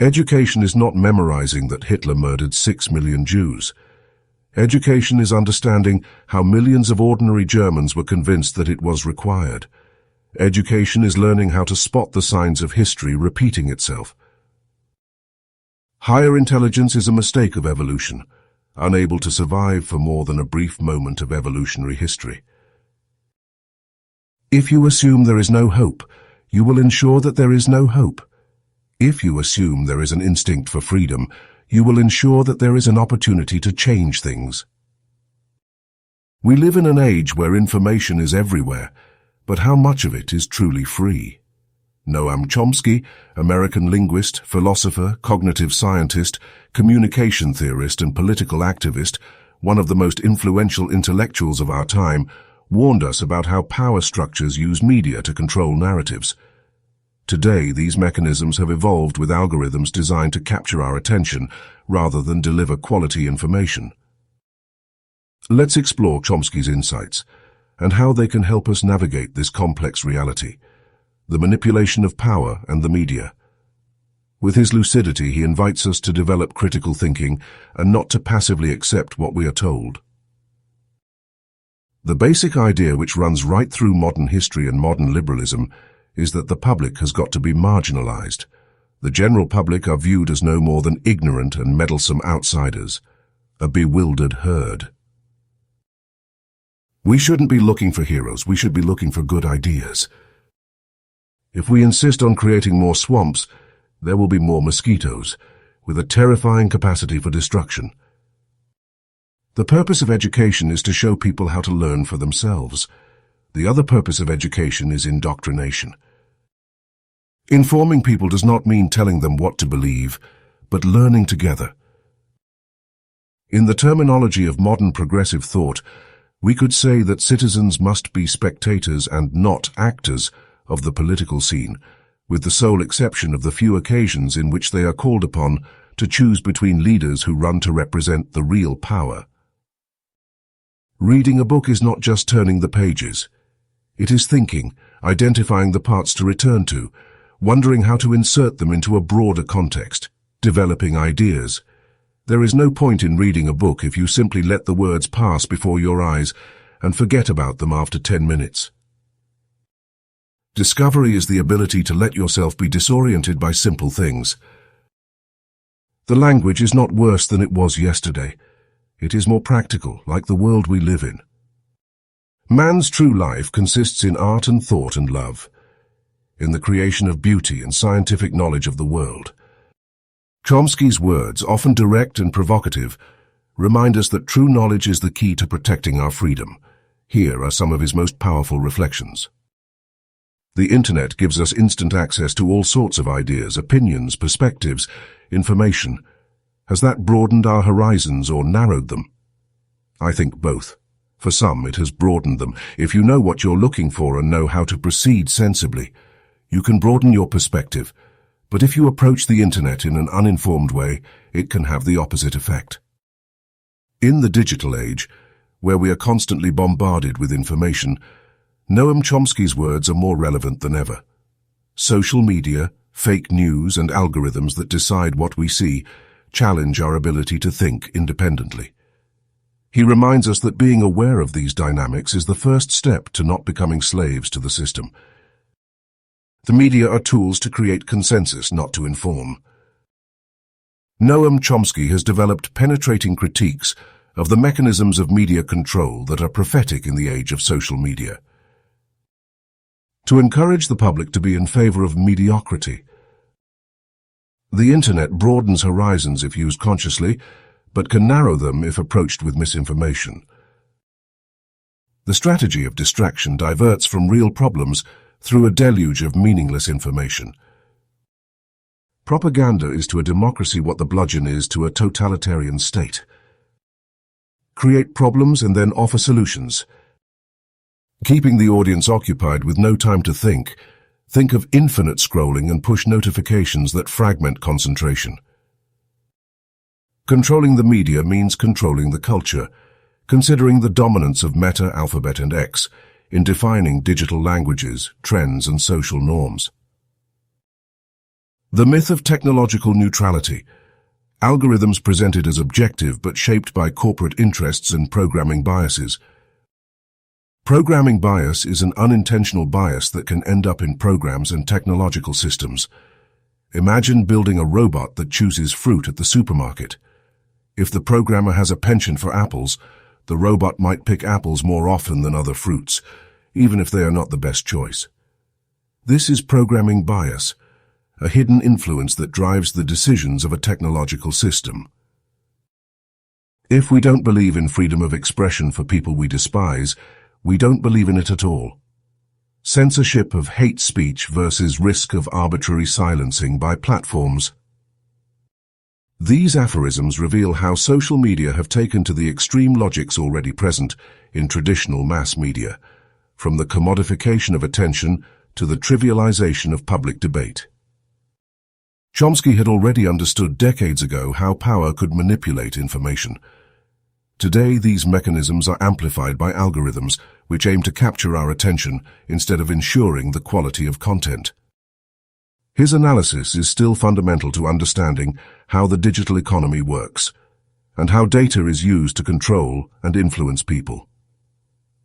Education is not memorizing that Hitler murdered 6 million Jews. Education is understanding how millions of ordinary Germans were convinced that it was required. Education is learning how to spot the signs of history repeating itself. Higher intelligence is a mistake of evolution, unable to survive for more than a brief moment of evolutionary history. If you assume there is no hope, you will ensure that there is no hope. If you assume there is an instinct for freedom, you will ensure that there is an opportunity to change things. We live in an age where information is everywhere, but how much of it is truly free? Noam Chomsky, American linguist, philosopher, cognitive scientist, communication theorist and political activist, one of the most influential intellectuals of our time, warned us about how power structures use media to control narratives. Today, these mechanisms have evolved with algorithms designed to capture our attention rather than deliver quality information. Let's explore Chomsky's insights and how they can help us navigate this complex reality, the manipulation of power and the media. With his lucidity, he invites us to develop critical thinking and not to passively accept what we are told. The basic idea which runs right through modern history and modern liberalism is that the public has got to be marginalized. The general public are viewed as no more than ignorant and meddlesome outsiders, a bewildered herd. We shouldn't be looking for heroes, we should be looking for good ideas. If we insist on creating more swamps, there will be more mosquitoes, with a terrifying capacity for destruction. The purpose of education is to show people how to learn for themselves. The other purpose of education is indoctrination. Informing people does not mean telling them what to believe, but learning together. In the terminology of modern progressive thought, we could say that citizens must be spectators and not actors of the political scene, with the sole exception of the few occasions in which they are called upon to choose between leaders who run to represent the real power. Reading a book is not just turning the pages. It is thinking, identifying the parts to return to, wondering how to insert them into a broader context, developing ideas. There is no point in reading a book if you simply let the words pass before your eyes and forget about them after 10 minutes. Discovery is the ability to let yourself be disoriented by simple things. The language is not worse than it was yesterday. It is more practical, like the world we live in. Man's true life consists in art and thought and love, in the creation of beauty and scientific knowledge of the world. Chomsky's words, often direct and provocative, remind us that true knowledge is the key to protecting our freedom. Here are some of his most powerful reflections. The internet gives us instant access to all sorts of ideas, opinions, perspectives, information. Has that broadened our horizons or narrowed them? I think both. For some, it has broadened them. If you know what you're looking for and know how to proceed sensibly, you can broaden your perspective. But if you approach the internet in an uninformed way, it can have the opposite effect. In the digital age, where we are constantly bombarded with information, Noam Chomsky's words are more relevant than ever. Social media, fake news, and algorithms that decide what we see challenge our ability to think independently. He reminds us that being aware of these dynamics is the first step to not becoming slaves to the system. The media are tools to create consensus, not to inform. Noam Chomsky has developed penetrating critiques of the mechanisms of media control that are prophetic in the age of social media. To encourage the public to be in favor of mediocrity. The internet broadens horizons if used consciously, but can narrow them if approached with misinformation. The strategy of distraction diverts from real problems through a deluge of meaningless information. Propaganda is to a democracy what the bludgeon is to a totalitarian state. Create problems and then offer solutions. Keeping the audience occupied with no time to think of infinite scrolling and push notifications that fragment concentration. Controlling the media means controlling the culture, considering the dominance of Meta, Alphabet, and X in defining digital languages, trends, and social norms. The myth of technological neutrality. Algorithms presented as objective but shaped by corporate interests and programming biases. Programming bias is an unintentional bias that can end up in programs and technological systems. Imagine building a robot that chooses fruit at the supermarket. If the programmer has a penchant for apples, the robot might pick apples more often than other fruits, even if they are not the best choice. This is programming bias, a hidden influence that drives the decisions of a technological system. If we don't believe in freedom of expression for people we despise, we don't believe in it at all. Censorship of hate speech versus risk of arbitrary silencing by platforms. These aphorisms reveal how social media have taken to the extreme logics already present in traditional mass media, from the commodification of attention to the trivialization of public debate. Chomsky had already understood decades ago how power could manipulate information. Today, these mechanisms are amplified by algorithms which aim to capture our attention instead of ensuring the quality of content. His analysis is still fundamental to understanding how the digital economy works and how data is used to control and influence people.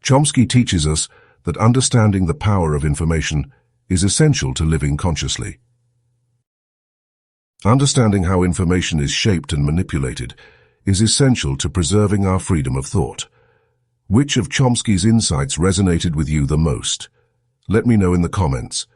Chomsky teaches us that understanding the power of information is essential to living consciously. Understanding how information is shaped and manipulated is essential to preserving our freedom of thought. Which of Chomsky's insights resonated with you the most? Let me know in the comments.